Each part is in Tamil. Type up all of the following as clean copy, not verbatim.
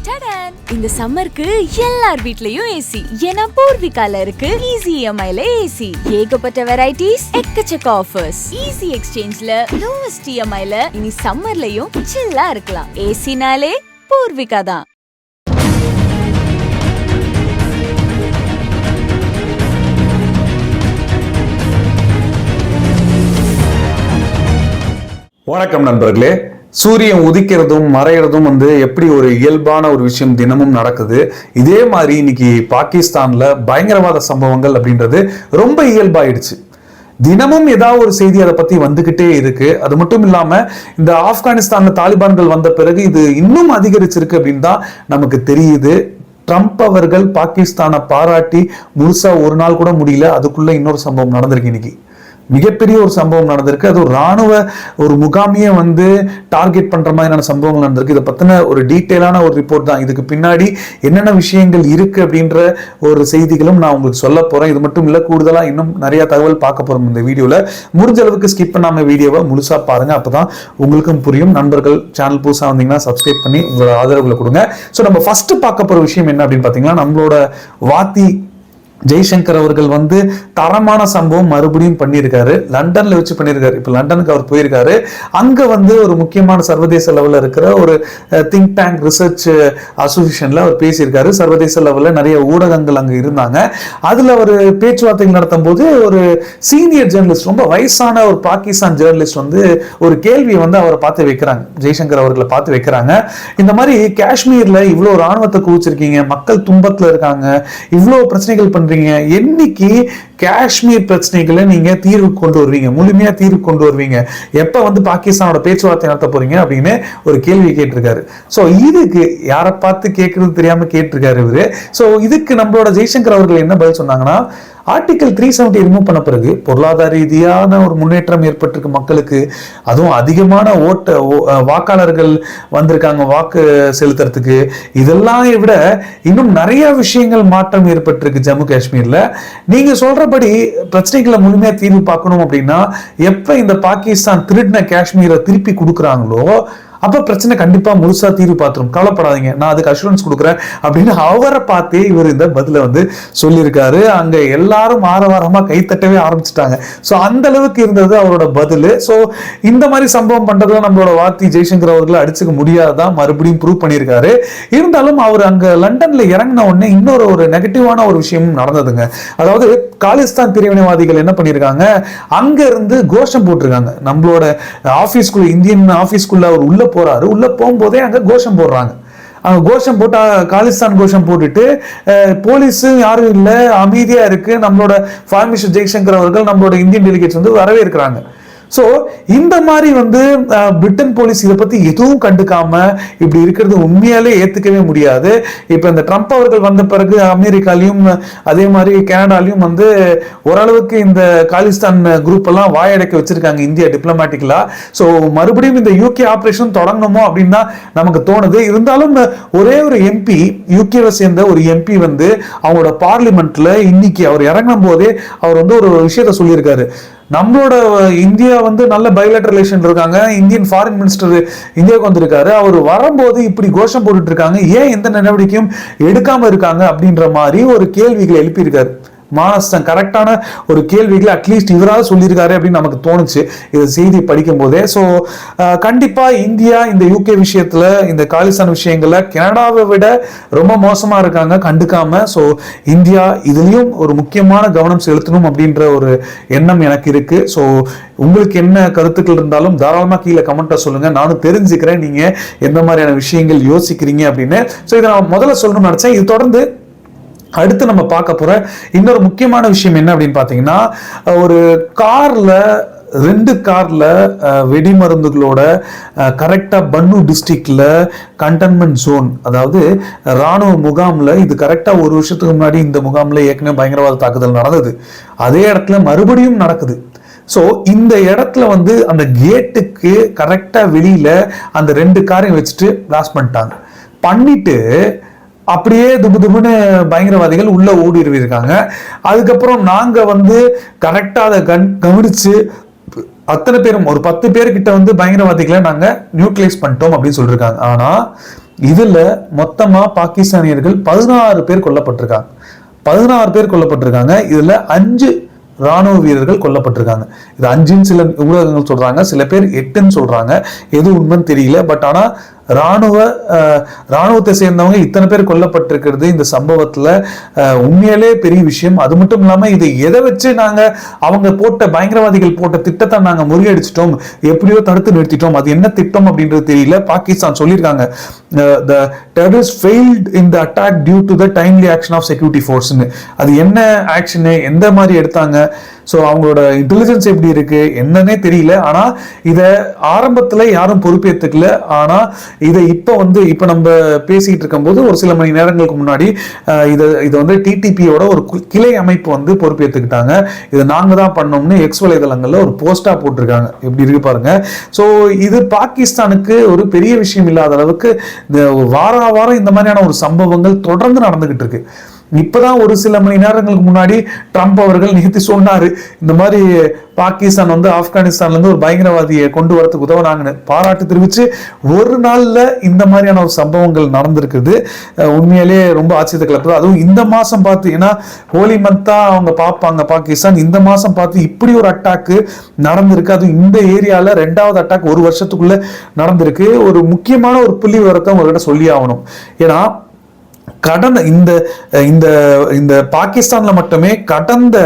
இந்த சம்மருக்கு எல்லார் வீட்லயும் ஏசி. ஏன்னா பூர்விகால இருக்கு ஈஸி இஎம்ஐல ஏசி. ஏகப்பட்ட வெரைட்டிஸ், எக்கச்சக்க ஆஃபர்ஸ். ஈஸி எக்ஸ்சேஞ்ச்ல லோவஸ்ட் இஎம்ஐல இனி சம்மர்லயும் சில்லா இருக்கலாம். ஏசினாலே பூர்விகா தான். வணக்கம் நண்பர்களே. சூரியன் உதிக்கிறதும் மறைகிறதும் எப்படி ஒரு இயல்பான ஒரு விஷயம் தினமும் நடக்குது. இதே மாதிரி இன்னைக்கு பாகிஸ்தான்ல பயங்கரவாத சம்பவங்கள் அப்படின்றது ரொம்ப இயல்பாயிடுச்சு. தினமும் ஏதாவது ஒரு செய்தி அதை பத்தி வந்துகிட்டே இருக்கு. அது மட்டும் இல்லாம இந்த ஆப்கானிஸ்தான்ல தாலிபான்கள் வந்த பிறகு இது இன்னும் அதிகரிச்சிருக்கு அப்படின்னு தான் நமக்கு தெரியுது. ட்ரம்ப் அவர்கள் பாகிஸ்தானை பாராட்டி முழுசா ஒரு நாள் கூட முடியல, அதுக்குள்ள இன்னொரு சம்பவம் நடந்திருக்கு. இன்னைக்கு மிகப்பெரிய ஒரு சம்பவம் நடந்திருக்கு. அது ஒரு ராணுவ ஒரு முகாமியை டார்கெட் பண்ற மாதிரியான சம்பவங்கள் நடந்திருக்கு. இதை பத்தின ஒரு டீட்டெயிலான ஒரு ரிப்போர்ட் தான். இதுக்கு பின்னாடி என்னென்ன விஷயங்கள் இருக்கு அப்படின்ற ஒரு செய்திகளும் நான் உங்களுக்கு சொல்ல போறேன். இது மட்டும் இல்ல, கூடுதலா இன்னும் நிறைய தகவல் பார்க்க போறோம் இந்த வீடியோல. முடிஞ்ச அளவுக்கு ஸ்கிப் பண்ணாம வீடியோவை முழுசா பாருங்க, அப்பதான் உங்களுக்கும் புரியும். நண்பர்கள் சேனல் புதுசா வந்தீங்கன்னா சப்ஸ்கிரைப் பண்ணி உங்களோட ஆதரவுகளை கொடுங்க. ஸோ நம்ம ஃபர்ஸ்ட் பார்க்க போற விஷயம் என்ன அப்படின்னு பாத்தீங்கன்னா, நம்மளோட வாத்தி ஜெய்சங்கர் அவர்கள் தரமான சம்பவம் மறுபடியும் பண்ணியிருக்காரு. லண்டன்ல வச்சு பண்ணியிருக்காரு. இப்ப லண்டனுக்கு அவர் போயிருக்காரு. அங்க ஒரு முக்கியமான சர்வதேச லெவல்ல இருக்கிற ஒரு திங்க் டேங்க் ரிசர்ச் அசோசியேஷன்ல அவர் பேசியிருக்காரு. சர்வதேச லெவல்ல நிறைய ஊடகங்கள் அங்க இருந்தாங்க. அதுல அவர் பேச்சுவார்த்தைகள் நடத்தும் போது ஒரு சீனியர் ஜேர்னலிஸ்ட், ரொம்ப வயசான ஒரு பாகிஸ்தான் ஜேர்னலிஸ்ட் ஒரு கேள்வியை அவரை பார்த்து வைக்கிறாங்க. ஜெய்சங்கர் அவர்களை பார்த்து வைக்கிறாங்க. இந்த மாதிரி காஷ்மீர்ல இவ்வளவு ராணுவத்தை குவிச்சிருக்கீங்க, மக்கள் துன்பத்துல இருக்காங்க, இவ்வளவு பிரச்சனைகள் பண்றீங்க, என்னைக்கு காஷ்மீர் பிரச்சனைகளை நீங்க தீர்வு கொண்டு வருவீங்க, முழுமையா தீர்வு கொண்டு வருவீங்க, எப்ப பாகிஸ்தானோட பேச்சுவார்த்தை நடத்த போறீங்க அப்படின்னு ஒரு கேள்வி கேட்டிருக்காரு. சோ இதுக்கு யாரை பார்த்து கேட்கறது தெரியாம கேட்டிருக்காரு இவரு. சோ இதுக்கு நம்மளோட ஜெய்சங்கர் அவர்கள் என்ன பதில் சொன்னாங்கன்னா, ஆர்டிகல் 370 ரிமூவ் பண்ண பிறகு பொருளாதார ரீதியான ஒரு முன்னேற்றம் ஏற்பட்டிருக்கு மக்களுக்கு. அதுவும் அதிகமான வாக்காளர்கள் வந்திருக்காங்க வாக்கு செலுத்துறதுக்கு. இதெல்லாம் விட இன்னும் நிறைய விஷயங்கள் மாற்றம் ஏற்பட்டிருக்கு ஜம்மு காஷ்மீர்ல. நீங்க சொல்றபடி பிரச்சனைகளை முழுமையா தீர்வு பார்க்கணும் அப்படின்னா, எப்ப இந்த பாகிஸ்தான் திருடின காஷ்மீரை திருப்பி கொடுக்குறாங்களோ அப்ப பிரச்சனை கண்டிப்பா முழுசா தீர்வு பார்த்துரும், கவலைப்படாதீங்க, நான் அதுக்கு அஷூரன்ஸ் கொடுக்குறேன் அப்படின்னு அவரை பார்த்தே இவர் இந்த பதில சொல்லியிருக்காரு. அங்க எல்லாரும் ஆரவாரமா கைத்தட்டவே ஆரம்பிச்சுட்டாங்க. சோ அந்த அளவுக்கு இருந்தது அவரோட பதில். சோ இந்த மாதிரி சம்பவம் பண்றதுல நம்மளோட வாத்தி ஜெய்சங்கர் அவர்களை அடிச்சுக்க முடியாதான் மறுபடியும் ப்ரூவ் பண்ணியிருக்காரு. இருந்தாலும் அவர் அங்க லண்டன்ல இறங்கின உடனே இன்னொரு ஒரு நெகட்டிவான ஒரு விஷயமும் நடந்ததுங்க. அதாவது காலிஸ்தான் பிரிவினைவாதிகள் என்ன பண்ணிருக்காங்க, அங்க இருந்து கோஷம் போட்டிருக்காங்க. நம்மளோட ஆபீஸ்குள்ள, இந்தியன் ஆபீஸ்குள்ள அவர் உள்ள போறாரு. உள்ள போகும்போதே அங்க கோஷம் போடுறாங்க. அங்க கோஷம் போட்டா, காலிஸ்தான் கோஷம் போட்டுட்டு போலீஸ் யாரும் இல்ல, அமைதியா இருக்கு. நம்மளோட ஃபாரின் மினிஸ்டர் ஜெய்சங்கர் அவர்கள் நம்மளோட இந்தியன் டெலிகேட்ஸ் வரவேற்கிறாங்க. சோ இந்த மாதிரி பிரிட்டன் போலீஸ் இதை பத்தி எதுவும் கண்டுக்காம இப்படி இருக்கிறது உண்மையாலே ஏத்துக்கவே முடியாது. இப்ப இந்த ட்ரம்ப் அவர்கள் வந்த பிறகு அமெரிக்காலையும் அதே மாதிரி கனடாலையும் ஓரளவுக்கு இந்த காலிஸ்தான் குரூப் எல்லாம் வாயடைக்க வச்சிருக்காங்க இந்தியா டிப்ளமேட்டிக்கலா. சோ மறுபடியும் இந்த யூகே ஆபரேஷன் தொடங்கணுமோ அப்படின்னு தான் நமக்கு தோணுது. இருந்தாலும் ஒரே ஒரு எம்பி, யூகேவை சேர்ந்த ஒரு எம்பி அவங்களோட பார்லிமெண்ட்ல இன்னைக்கு அவர் இறங்கும் போதே அவர் ஒரு விஷயத்த சொல்லியிருக்காரு. நம்மளோட இந்தியா நல்ல பைலேட்டரல் ரிலேஷன் இருக்காங்க. இந்தியன் ஃபாரின் மினிஸ்டர் இந்தியாவுக்கு வந்திருக்காரு. அவர் வரும்போது இப்படி கோஷம் போட்டுட்டு இருக்காங்க, ஏன் எந்த நடவடிக்கையும் எடுக்காம இருக்காங்க அப்படின்ற மாதிரி ஒரு கேள்விகளை எழுப்பியிருக்காரு. மானஸ்தான் கரெக்டான ஒரு கேள்விகளை அட்லீஸ்ட் இவராக சொல்லியிருக்காரு அப்படின்னு நமக்கு தோணுச்சு இந்த செய்தி படிக்கும் போதே. ஸோ கண்டிப்பா இந்தியா இந்த யூகே விஷயத்துல, இந்த காலிஸ்தான் விஷயங்கள்ல கனடாவை விட ரொம்ப மோசமா இருக்காங்க, கண்டுக்காம. ஸோ இந்தியா இதுலயும் ஒரு முக்கியமான கவனம் செலுத்தணும் அப்படின்ற ஒரு எண்ணம் எனக்கு இருக்கு. ஸோ உங்களுக்கு என்ன கருத்துக்கள் இருந்தாலும் தாராளமா கீழே கமெண்ட்டை சொல்லுங்க, நானும் தெரிஞ்சுக்கிறேன் நீங்க எந்த மாதிரியான விஷயங்கள் யோசிக்கிறீங்க அப்படின்னு. ஸோ இதை நான் முதல்ல சொல்லணும்னு நினைச்சேன். இது தொடர்ந்து அடுத்து நம்ம பார்க்க போற இன்னொரு முக்கியமான விஷயம் என்ன அப்படின்னு பாத்தீங்கன்னா, ஒரு கார்ல, 2 கார்ல வெடிமருந்துகளோட கரெக்டா பன்னு டிஸ்ட்ரிக்ட்ல கண்டெய்ன்மெண்ட் ஜோன், அதாவது ராணுவ முகாம்ல, இது கரெக்டா ஒரு வருஷத்துக்கு முன்னாடி இந்த முகாம்ல ஏற்கனவே பயங்கரவாத தாக்குதல் நடந்தது. அதே இடத்துல மறுபடியும் நடக்குது. சோ இந்த இடத்துல அந்த கேட்டுக்கு கரெக்டா வெளியில அந்த 2 காரையும் வச்சுட்டு பிளாஸ்ட் பண்ணிட்டு அப்படியே துபுன்னு பயங்கரவாதிகள் உள்ள ஓடிருக்காங்க. அதுக்கப்புறம் நாங்க கரெக்டா அதை கவனிச்சு அத்தனை பேரும் ஒரு 10 பேர்கிட்ட பயங்கரவாதிகளை நாங்க நியூட்ரலைஸ் பண்ணிட்டோம் அப்படின்னு சொல்லிருக்காங்க. ஆனா இதுல மொத்தமா பாகிஸ்தானியர்கள் 16 பேர் கொல்லப்பட்டிருக்காங்க. 16 பேர் கொல்லப்பட்டிருக்காங்க. இதுல 5 ராணுவ வீரர்கள் கொல்லப்பட்டிருக்காங்க. இது 5ன்னு சில ஊடகங்கள் சொல்றாங்க, சில பேர் 8ன்னு சொல்றாங்க. எது உண்மைன்னு தெரியல. பட் ஆனா ராணுவத்தை சேர்ந்தவங்க இத்தனை பேர் கொல்லப்பட்டிருக்கிறது இந்த சம்பவத்துல உண்மையிலே பெரிய விஷயம். அது மட்டும் இல்லாம இதை எதை வச்சு நாங்க அவங்க போட்ட பயங்கரவாதிகள் போட்ட திட்டத்தை நாங்க முறியடிச்சிட்டோம், எப்படியோ தடுத்து நிறுத்திட்டோம், அது என்ன திட்டம் அப்படின்றது தெரியல. பாகிஸ்தான் சொல்லியிருக்காங்க the terrorists failed in the attack due to the timely action of security force. அது என்ன ஆக்ஷன், எந்த மாதிரி எடுத்தாங்க, ஸோ அவங்களோட இன்டெலிஜென்ஸ் எப்படி இருக்கு என்னன்னே தெரியல. ஆனா இதை ஆரம்பத்துல யாரும் பொறுப்பேற்றுக்கல. ஆனா இதை இப்ப நம்ம பேசிட்டு இருக்கும் போது ஒரு சில மணி நேரங்களுக்கு முன்னாடி இதை வந்து டிடிபியோட ஒரு கிளை அமைப்பு பொறுப்பேற்றுக்கிட்டாங்க. இதை நாங்க தான் பண்ணோம்னு எக்ஸ் வலைதளங்கள்ல ஒரு போஸ்டா போட்டிருக்காங்க. எப்படி இருக்கு பாருங்க. ஸோ இது பாகிஸ்தானுக்கு ஒரு பெரிய விஷயம் இல்லாத அளவுக்கு வாரம் இந்த மாதிரியான ஒரு சம்பவங்கள் தொடர்ந்து நடந்துகிட்டு இருக்கு. இப்பதான் ஒரு சில மணி நேரங்களுக்கு முன்னாடி ட்ரம்ப் அவர்கள் நேற்று சொன்னாரு, இந்த மாதிரி பாகிஸ்தான் ஆப்கானிஸ்தான்ல இருந்து ஒரு பயங்கரவாதியை கொண்டு வரதுக்கு உதவுனாங்கன்னு பாராட்டு தெரிவிச்சு ஒரு நாள்ல இந்த மாதிரியான ஒரு சம்பவங்கள் நடந்திருக்குது. உண்மையிலே ரொம்ப ஆச்சரியத்தை கிளப்புது. அதுவும் இந்த மாசம் பார்த்து, ஏன்னா ஹோலி மந்தா அவங்க பார்ப்பாங்க பாகிஸ்தான், இந்த மாசம் பார்த்து இப்படி ஒரு அட்டாக்கு நடந்திருக்கு. அதுவும் இந்த ஏரியால 2வது அட்டாக் ஒரு வருஷத்துக்குள்ள நடந்திருக்கு. ஒரு முக்கியமான ஒரு புள்ளி விவரத்தை உங்ககிட்ட சொல்லி ஆகணும். ஏன்னா கடந்த இந்த பாகிஸ்தான்ல மட்டுமே கடந்த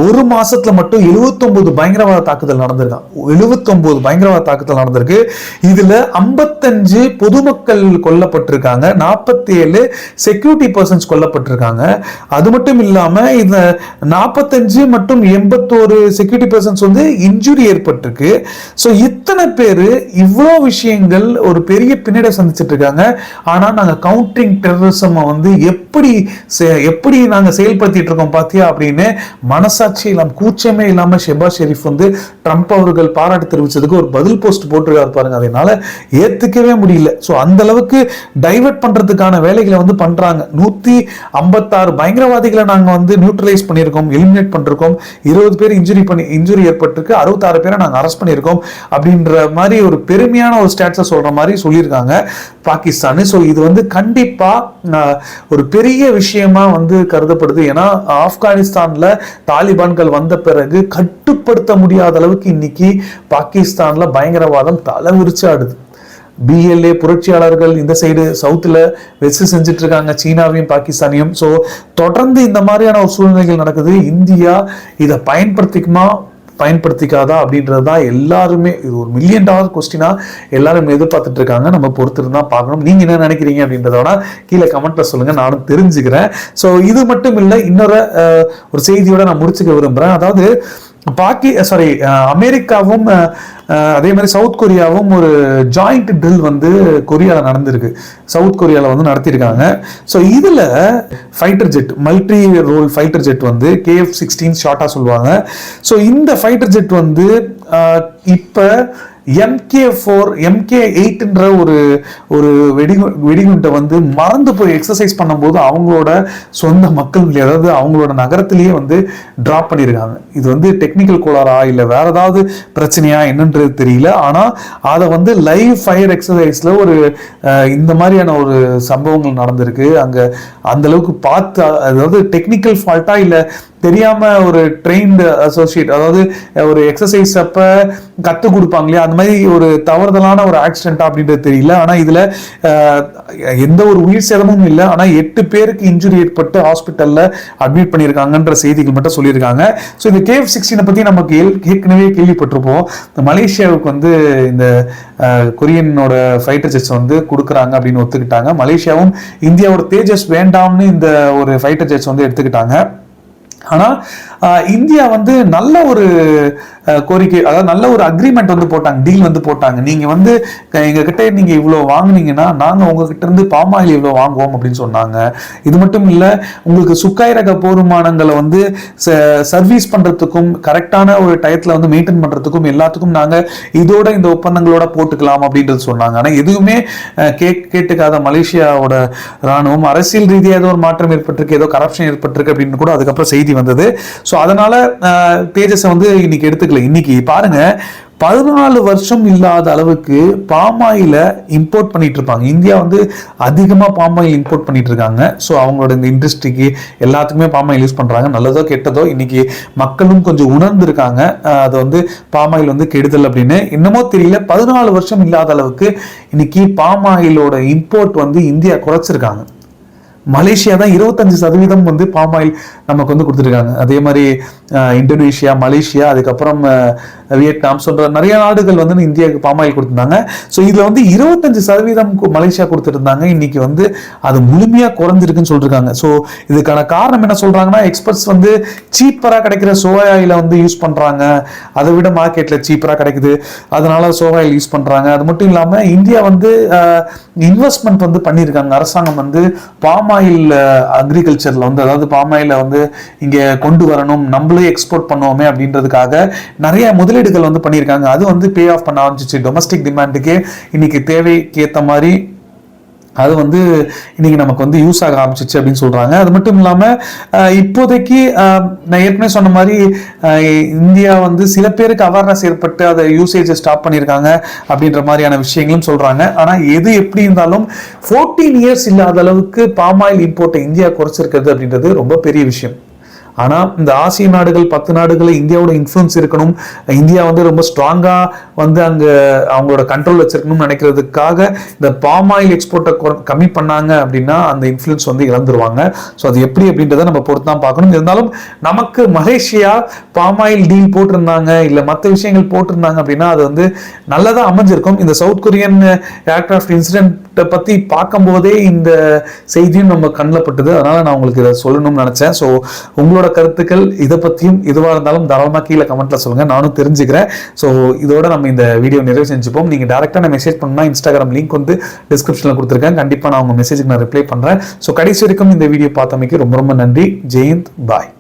ஒரு மாசத்துல மட்டும் 79 பயங்கரவாத தாக்குதல் நடந்திருக்கான். 79 பயங்கரவாத தாக்குதல் நடந்திருக்கு. இதுல 55 பொதுமக்கள் கொல்லப்பட்டிருக்காங்க, 47 செக்யூரிட்டி பர்சன்ஸ் கொல்லப்பட்டிருக்காங்க. அது மட்டும் இல்லாம இந்த 45 மற்றும் 81 செக்யூரிட்டி பர்சன்ஸ் இன்ஜுரி ஏற்பட்டிருக்கு. ஸோ இத்தனை பேரு இவ்வளோ விஷயங்கள் ஒரு பெரிய பின்னடை சந்திச்சிட்டு இருக்காங்க. ஆனா நாங்க கவுண்டரிங் டெரரிசம் எப்படி நாங்க செயல்படுத்திட்டு இருக்கோம் பாத்தியா அப்படின்னு மனசாட்சி இல்லாம கூச்சமே இல்லாம ஷெபாஸ் ஷெரீப் ட்ரம்ப் அவர்கள் பாராட்டு தெரிவிச்சதுக்கு ஒரு பதில் போஸ்ட் போட்டிருக்காரு பாருங்க. அதனால ஏத்துக்கவே முடியல. சோ அந்த அளவுக்கு டைவர்ட் பண்றதுக்கான வேலைகளை பண்றாங்க. 156 பயங்கரவாதிகளை நாங்க நியூட்ரலைஸ் பண்ணியிருக்கோம், எலிமினேட் பண்ணிருக்கோம். 20 பேர் இன்ஜுரி ஏற்பட்டிருக்கு, 66 பேரை நாங்க அரெஸ்ட் பண்ணியிருக்கோம் அப்படின்ற மாதிரி ஒரு பெருமையான ஒரு ஸ்டேட்ஸை சொல்ற மாதிரி சொல்லியிருக்காங்க பாகிஸ்தான். சோ இது கண்டிப்பா ஒரு பெரிய விஷயமா கருதப்படுது. ஏன்னா ஆப்கானிஸ்தான்ல தாலிபான்கள் வந்த பிறகு கட்டுப்படுத்த முடியாத அளவுக்கு இன்னைக்கு பாகிஸ்தான்ல பயங்கரவாதம் தலைவிரிச்சு ஆடுது. பிஎல்ஏ புரட்சியாளர்கள் இந்த சைடு சவுத்துல வெச்சு செஞ்சுட்டு இருக்காங்க, சீனாவையும் பாகிஸ்தானையும். சோ தொடர்ந்து இந்த மாதிரியான ஒரு சூழ்நிலைகள் நடக்குது. இந்தியா இதை பயன்படுத்திக்காதா அப்படின்றதுதான் எல்லாருமே இது ஒரு $1 மில்லியன் கொஸ்டினா எல்லாரும் எதிர்பார்த்துட்டு இருக்காங்க. நம்ம பொறுத்திருந்தா பார்க்கணும். நீங்க என்ன நினைக்கிறீங்க அப்படின்றதோட கீழே கமெண்ட்ல சொல்லுங்க, நானும் தெரிஞ்சுக்கிறேன். ஸோ இது மட்டும் இல்லை, இன்னொரு ஒரு செய்தியோட நான் முடிச்சுக்க விரும்புறேன். அதாவது அமெரிக்காவும் அதே மாதிரி சவுத் கொரியாவும் ஒரு ஜாயிண்ட் ட்ரில் கொரியால நடந்திருக்கு. சவுத் கொரியால நடத்திருக்காங்க. ஸோ இதுல fighter jet, multi role fighter jet KF-16 ஷார்ட்டா சொல்லுவாங்க. ஸோ இந்த ஃபைட்டர் ஜெட் இப்ப MK4 MK8ன்ற ஒரு வெடிகுண்டை மறந்து போய் எக்ஸசைஸ் பண்ணும்போது அவங்களோட சொந்த மக்கள், அதாவது அவங்களோட நகரத்திலேயே டிராப் பண்ணியிருக்காங்க. இது டெக்னிக்கல் கோளாறா இல்ல வேற ஏதாவது பிரச்சனையா என்னன்றது தெரியல. ஆனா அதை லைவ் ஃபயர் எக்ஸசைஸ்ல இந்த மாதிரியான ஒரு சம்பவங்கள் நடந்திருக்கு. அங்க அந்த அளவுக்கு பார்த்து, அதாவது டெக்னிக்கல் ஃபால்ட்டா இல்ல தெரியாம ஒரு ட்ரெயின்டு அசோசியேட், அதாவது ஒரு எக்ஸசைஸ் அப்ப கத்து கொடுப்பாங்களே அந்த மாதிரி ஒரு தவறுதலான ஒரு ஆக்சிடென்ட் அப்படின்றது தெரியல. ஆனா இதுல எந்த ஒரு உயிர் சேதமும் இல்லை. ஆனா 8 பேருக்கு இன்ஜுரி ஏற்பட்டு ஹாஸ்பிட்டல்ல அட்மிட் பண்ணியிருக்காங்கன்ற செய்திகள் மட்டும் சொல்லியிருக்காங்க. ஸோ இந்த KF-16 பத்தி நமக்கு ஏற்கனவே கேள்விப்பட்டிருப்போம். மலேசியாவுக்கு இந்த கொரியனோட ஃபைட்டர் ஜெட்ஸ் கொடுக்குறாங்க அப்படின்னு ஒத்துக்கிட்டாங்க. மலேசியாவும் இந்தியாவோட தேஜஸ் வேண்டாம்னு இந்த ஒரு ஃபைட்டர் ஜெட்ஸ் எடுத்துக்கிட்டாங்க. ஆனா இந்தியா நல்ல ஒரு கோரிக்கை, அதாவது நல்ல ஒரு அக்ரிமெண்ட் போட்டாங்க, டீல் போட்டாங்க. நீங்க எங்க கிட்ட நீங்க இவ்வளவு வாங்குனீங்கன்னா நாங்க உங்ககிட்ட இருந்து பாமாயில் இவ்வளவு வாங்குவோம் அப்படின்னு சொன்னாங்க. இது மட்டும் இல்ல, உங்களுக்கு சுக்காய் ரக போர் விமானங்களை சர்வீஸ் பண்றதுக்கும் கரெக்டான ஒரு டயத்துல மெயின்டைன் பண்றதுக்கும் எல்லாத்துக்கும் நாங்க இதோட இந்த ஒப்பந்தங்களோட போட்டுக்கலாம் அப்படின்றது சொன்னாங்க. ஆனா எதுவுமே கேட்டுக்காத மலேசியாவோட ராணுவம் அரசியல் ரீதியாக ஏதோ ஒரு மாற்றம் ஏற்பட்டிருக்கு, ஏதோ கரப்ஷன் ஏற்பட்டிருக்கு அப்படின்னு கூட அதுக்கப்புறம் செய்தி வந்தது. ஸோ அதனால தேஜஸ் இன்னைக்கு எடுத்துக்கல. இன்னைக்கு பாருங்க, 14 வருஷம் இல்லாத அளவுக்கு பாமாயில இம்போர்ட் பண்ணிட்டு இருப்பாங்க. இந்தியா வந்து அதிகமா பாமாயில் இம்போர்ட் பண்ணிட்டு இருக்காங்க. ஸோ அவங்களோட இந்த இண்டஸ்ட்ரிக்கு எல்லாத்துக்குமே பாமாயில் யூஸ் பண்றாங்க. நல்லதோ கெட்டதோ இன்னைக்கு மக்களும் கொஞ்சம் உணர்ந்திருக்காங்க அது வந்து பாமாயில் வந்து கெடுதல் அப்படின்னு. என்னமோ தெரியல, 14 வருஷம் இல்லாத அளவுக்கு இன்னைக்கு பாமாயிலோட இம்போர்ட் வந்து இந்தியா குறைச்சிருக்காங்க. மலேசியா தான் 25% வந்து பாமாயில் நமக்கு வந்து கொடுத்துருக்காங்க. அதே மாதிரி இந்தோனேஷியா, மலேசியா, அதுக்கப்புறம் வியட்நாம் சொல்ற நிறைய நாடுகள் வந்து இந்தியாவுக்கு பாமாயில் கொடுத்துருந்தாங்க. ஸோ இதுல வந்து 25% மலேசியா கொடுத்துருந்தாங்க. இன்னைக்கு வந்து அது முழுமையா குறைஞ்சிருக்குன்னு சொல்லிருக்காங்க. ஸோ இதுக்கான காரணம் என்ன சொல்றாங்கன்னா, எக்ஸ்பர்ட்ஸ் வந்து சீப்பரா கிடைக்கிற சோயா ஆயில வந்து யூஸ் பண்றாங்க. அதை விட மார்க்கெட்ல சீப்பரா கிடைக்குது, அதனால சோயா ஆயில் யூஸ் பண்றாங்க. அது மட்டும் இல்லாம இந்தியா வந்து இன்வெஸ்ட்மெண்ட் வந்து பண்ணியிருக்காங்க. அரசாங்கம் வந்து பாமாயில் அக்ரிகல்ச்சர்ல வந்து, அதாவது பாமாயில வந்து இங்க கொண்டு வரணும், நம்மளே எக்ஸ்போர்ட் பண்ணுவோமே அப்படின்றதுக்காக நிறைய முதலீடுகள் வந்து பண்ணியிருக்காங்க. அது வந்து பே ஆஃப் பண்ண ஆரம்பிச்சிச்சு. டொமஸ்டிக் டிமாண்டுக்கு இன்னைக்கு தேவைக்கு ஏற்ற மாதிரி அது வந்து இன்னைக்கு நமக்கு வந்து யூஸ் ஆக ஆரம்பிச்சிச்சு அப்படின்னு சொல்றாங்க. அது மட்டும் இல்லாம இப்போதைக்கு நான் ஏற்கனவே சொன்ன மாதிரி இந்தியா வந்து சில பேருக்கு அவேர்னஸ் ஏற்பட்டு அதை யூசேஜை ஸ்டாப் பண்ணியிருக்காங்க அப்படின்ற மாதிரியான விஷயங்களும் சொல்றாங்க. ஆனா எது எப்படி இருந்தாலும் 14 இயர்ஸ் இல்லாத அளவுக்கு பாமாயில் இம்போர்ட்டை இந்தியா குறைச்சிருக்கிறது அப்படின்றது ரொம்ப பெரிய விஷயம். ஆனா இந்த ஆசிய நாடுகள் 10 நாடுகளை இந்தியாவோட இன்ஃப்ளூயன்ஸ் இருக்கணும், இந்தியா வந்து ரொம்ப ஸ்ட்ராங்கா வந்து அங்க அவங்களோட கண்ட்ரோல் வச்சிருக்கணும்னு நினைக்கிறதுக்காக இந்த பாமாயில் எக்ஸ்போர்ட்டை கம்மி பண்ணாங்க அப்படின்னா அந்த இன்ஃப்ளூயன்ஸ் வந்து இழந்துருவாங்க. ஸோ அது எப்படி அப்படின்றத நம்ம பொறுத்து தான் பார்க்கணும். இருந்தாலும் நமக்கு மலேசியா பாமாயில் டீல் போட்டிருந்தாங்க, இல்ல மற்ற விஷயங்கள் போட்டிருந்தாங்க அப்படின்னா அது வந்து நல்லதா அமைஞ்சிருக்கும். இந்த சவுத் கொரியன் ஏர்கிராஃப்ட் இன்சிடென்ட்டை பத்தி பார்க்கும் போதே இந்த செய்தியும் நம்ம கண்ணில் பட்டது. அதனால நான் உங்களுக்கு இதை சொல்லணும்னு நினைச்சேன். ஸோ உங்களோட கருத்துக்கள் இதை பத்தியும் எதுவா இருந்தாலும் தாராளமா கீழே கமெண்ட்ல சொல்லுங்க, நானும் தெரிஞ்சுக்கிறேன். ஸோ இதோட நம்ம இந்த வீடியோ நிறைவு செஞ்சுப்போம். நீங்க டைரக்டா நான் மெசேஜ் பண்ணா இன்ஸ்டாகிராம் லிங்க் வந்து டிஸ்கிரிப்ஷன்ல கொடுத்துருக்கேன். கண்டிப்பா நான் உங்க மெசேஜுக்கு நான் ரிப்ளை பண்றேன். ஸோ கடைசி வரைக்கும் இந்த வீடியோ பார்த்தமைக்கு ரொம்ப ரொம்ப நன்றி. ஜெயந்த், பாய்.